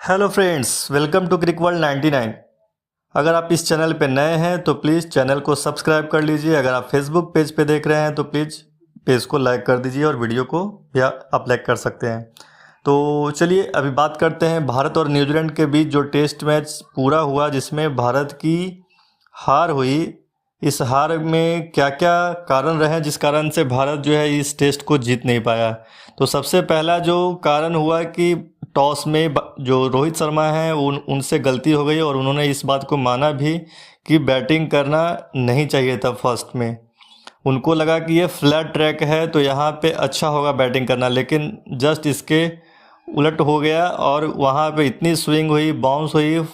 Hello friends, welcome to Cric World 99। अगर आप इस चैनल पे नए हैं तो प्लीज़ चैनल को सब्सक्राइब कर लीजिए। अगर आप फेसबुक पेज पे देख रहे हैं तो प्लीज़ पेज को लाइक कर दीजिए और वीडियो को भी आप लाइक कर सकते हैं। तो चलिए अभी बात करते हैं भारत और न्यूजीलैंड के बीच जो टेस्ट मैच पूरा हुआ, जिसमें भारत की हार हुई। इस हार में क्या क्या कारण रहे जिस कारण से भारत जो है इस टेस्ट को जीत नहीं पाया। तो सबसे पहला जो कारण हुआ कि टॉस में जो रोहित शर्मा हैं उनसे गलती हो गई और उन्होंने इस बात को माना भी कि बैटिंग करना नहीं चाहिए था। फर्स्ट में उनको लगा कि ये फ्लैट ट्रैक है तो यहाँ पे अच्छा होगा बैटिंग करना, लेकिन जस्ट इसके उलट हो गया और वहाँ पे इतनी स्विंग हुई, बाउंस हुई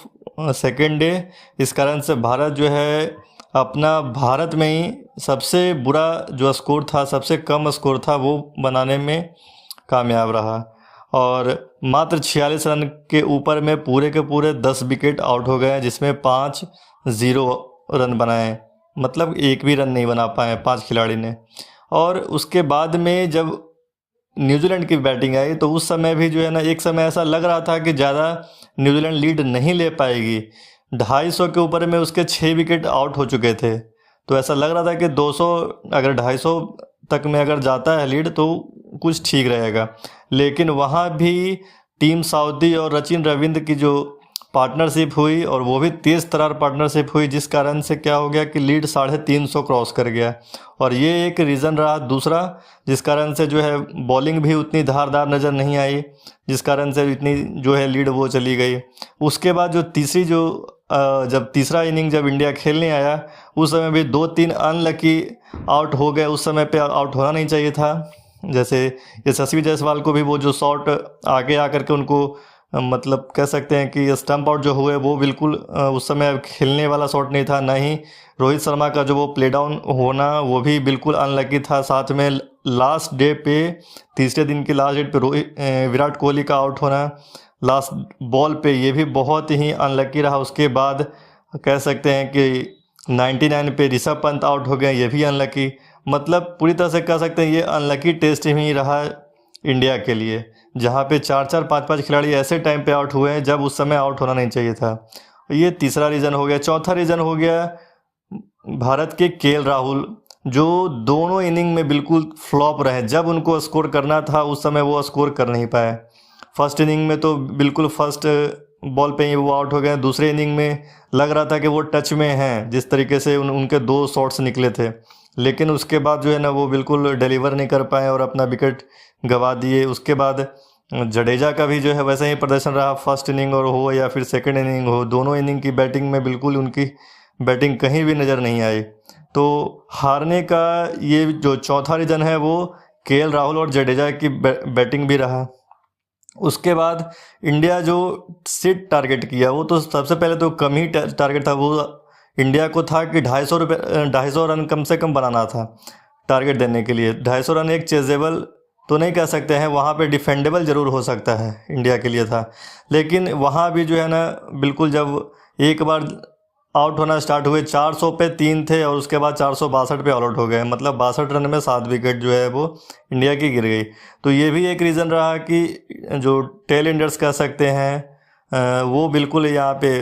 सेकेंड डे। इस कारण से भारत जो है अपना भारत में ही सबसे बुरा जो स्कोर था, सबसे कम स्कोर था, वो बनाने में कामयाब रहा और मात्र 46 रन के ऊपर में पूरे के पूरे 10 विकेट आउट हो गए, जिसमें 5-0 रन बनाए। मतलब एक भी रन नहीं बना पाए 5 खिलाड़ी ने। और उसके बाद में जब न्यूजीलैंड की बैटिंग आई तो उस समय भी जो है ना, एक समय ऐसा लग रहा था कि ज़्यादा न्यूजीलैंड लीड नहीं ले पाएगी। 250 के ऊपर में उसके 6 विकेट आउट हो चुके थे, तो ऐसा लग रहा था कि 200 अगर 250 तक में अगर जाता है लीड तो कुछ ठीक रहेगा। लेकिन वहाँ भी टीम साउदी और सचिन रविंद्र की जो पार्टनरशिप हुई, और वो भी तेज़ तरार पार्टनरशिप हुई, जिस कारण से क्या हो गया कि लीड 350 क्रॉस कर गया। और ये एक रीज़न रहा। दूसरा, जिस कारण से जो है बॉलिंग भी उतनी धारदार नज़र नहीं आई, जिस कारण से इतनी जो है लीड वो चली गई। उसके बाद जो जब तीसरा इनिंग जब इंडिया खेलने आया, उस समय भी 2-3 अनलकी आउट हो गए। उस समय पे आउट होना नहीं चाहिए था। जैसे यशस्वी जायसवाल को भी वो जो शॉट आगे आकर के उनको मतलब कह सकते हैं कि स्टंप आउट जो हुए, वो बिल्कुल उस समय खेलने वाला शॉट नहीं था। ना ही रोहित शर्मा का जो वो प्ले डाउन होना, वो भी बिल्कुल अनलकी था। साथ में लास्ट डे पे, तीसरे दिन की लास्ट डेट पे विराट कोहली का आउट होना लास्ट बॉल पे, ये भी बहुत ही अनलकी रहा। उसके बाद कह सकते हैं कि 99 पे ऋषभ पंत आउट हो गए, ये भी अनलकी। मतलब पूरी तरह से कह सकते हैं ये अनलकी टेस्ट ही रहा इंडिया के लिए, जहाँ पे 4-4, 5-5 खिलाड़ी ऐसे टाइम पे आउट हुए हैं जब उस समय आउट होना नहीं चाहिए था। ये तीसरा रीज़न हो गया। चौथा रीज़न हो गया भारत के केएल राहुल, जो दोनों इनिंग में बिल्कुल फ्लॉप रहे। जब उनको स्कोर करना था उस समय वो स्कोर कर नहीं पाए। फर्स्ट इनिंग में तो बिल्कुल फर्स्ट बॉल पे ही वो आउट हो गए। दूसरे इनिंग में लग रहा था कि वो टच में हैं, जिस तरीके से उनके 2 शॉट्स निकले थे, लेकिन उसके बाद जो है ना वो बिल्कुल डिलीवर नहीं कर पाए और अपना विकेट गंवा दिए। उसके बाद जडेजा का भी जो है वैसा ही प्रदर्शन रहा। फर्स्ट इनिंग और हो या फिर सेकंड इनिंग हो, दोनों इनिंग की बैटिंग में बिल्कुल उनकी बैटिंग कहीं भी नज़र नहीं आई। तो हारने का ये जो चौथा रीज़न है वो केएल राहुल और जडेजा की बैटिंग भी रहा। उसके बाद इंडिया जो सिट टारगेट किया, वो तो सबसे पहले तो कम ही टारगेट था। वो इंडिया को था कि 250 रन कम से कम बनाना था टारगेट देने के लिए। 250 रन एक चेजेबल तो नहीं कह सकते हैं, वहाँ पे डिफेंडेबल ज़रूर हो सकता है, इंडिया के लिए था। लेकिन वहाँ भी जो है ना बिल्कुल जब एक बार आउट होना स्टार्ट हुए, 400 पे 3 थे और उसके बाद 462 पे ऑल आउट हो गए। मतलब 62 रन में 7 विकेट जो है वो इंडिया की गिर गई। तो ये भी एक रीज़न रहा कि जो टेल एंडर्स कह सकते हैं वो बिल्कुल यहाँ पे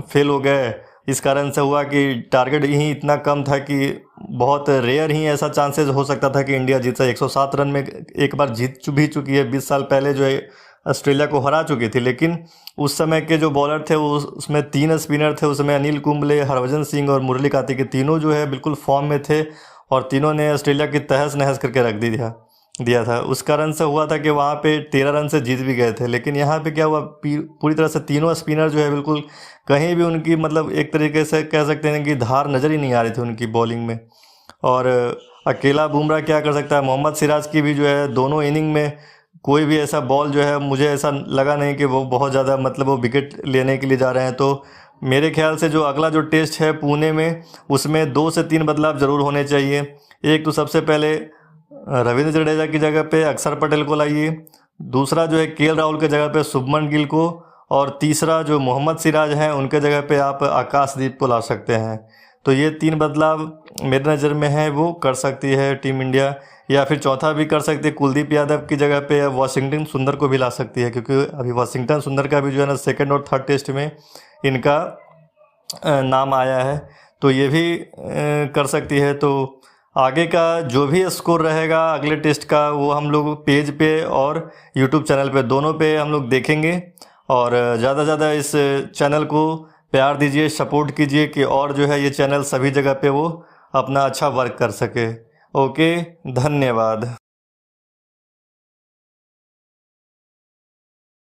फेल हो गए। इस कारण से हुआ कि टारगेट ही इतना कम था कि बहुत रेयर ही ऐसा चांसेस हो सकता था कि इंडिया जीत सके। 107 रन में एक बार जीत भी चुकी है, 20 साल पहले जो है ऑस्ट्रेलिया को हरा चुकी थी। लेकिन उस समय के जो बॉलर थे वो उसमें 3 स्पिनर थे। उसमें अनिल कुंबले, हरभजन सिंह और मुरली कार्तिक, तीनों जो है बिल्कुल फॉर्म में थे और तीनों ने ऑस्ट्रेलिया की तहस नहस करके रख दिया था। उस कारण से हुआ था कि वहाँ पे 13 रन से जीत भी गए थे। लेकिन यहाँ पे क्या हुआ, पूरी तरह से तीनों स्पिनर जो है बिल्कुल कहीं भी उनकी मतलब एक तरीके से कह सकते हैं कि धार नज़र ही नहीं आ रही थी उनकी बॉलिंग में। और अकेला बुमराह क्या कर सकता है। मोहम्मद सिराज की भी जो है दोनों इनिंग में कोई भी ऐसा बॉल जो है, मुझे ऐसा लगा नहीं कि वो बहुत ज़्यादा मतलब वो विकेट लेने के लिए जा रहे हैं। तो मेरे ख्याल से जो अगला जो टेस्ट है पुणे में, उसमें 2 से 3 बदलाव ज़रूर होने चाहिए। एक तो सबसे पहले रविंद्र जडेजा की जगह पे अक्षर पटेल को लाइए। दूसरा जो है केएल राहुल के जगह पे शुभमन गिल को। और तीसरा जो मोहम्मद सिराज हैं उनके जगह पे आप आकाशदीप को ला सकते हैं। तो ये 3 बदलाव मेरी नज़र में है वो कर सकती है टीम इंडिया। या फिर चौथा भी कर सकती है, कुलदीप यादव की जगह पे वाशिंगटन सुंदर को भी ला सकती है, क्योंकि अभी वाशिंगटन सुंदर का भी जो है ना सेकंड और थर्ड टेस्ट में इनका नाम आया है, तो ये भी कर सकती है। तो आगे का जो भी स्कोर रहेगा अगले टेस्ट का वो हम लोग पेज पे और यूट्यूब चैनल पे दोनों पे हम लोग देखेंगे। और ज़्यादा से ज़्यादा इस चैनल को प्यार दीजिए, सपोर्ट कीजिए कि और जो है ये चैनल सभी जगह पे वो अपना अच्छा वर्क कर सके। ओके, धन्यवाद।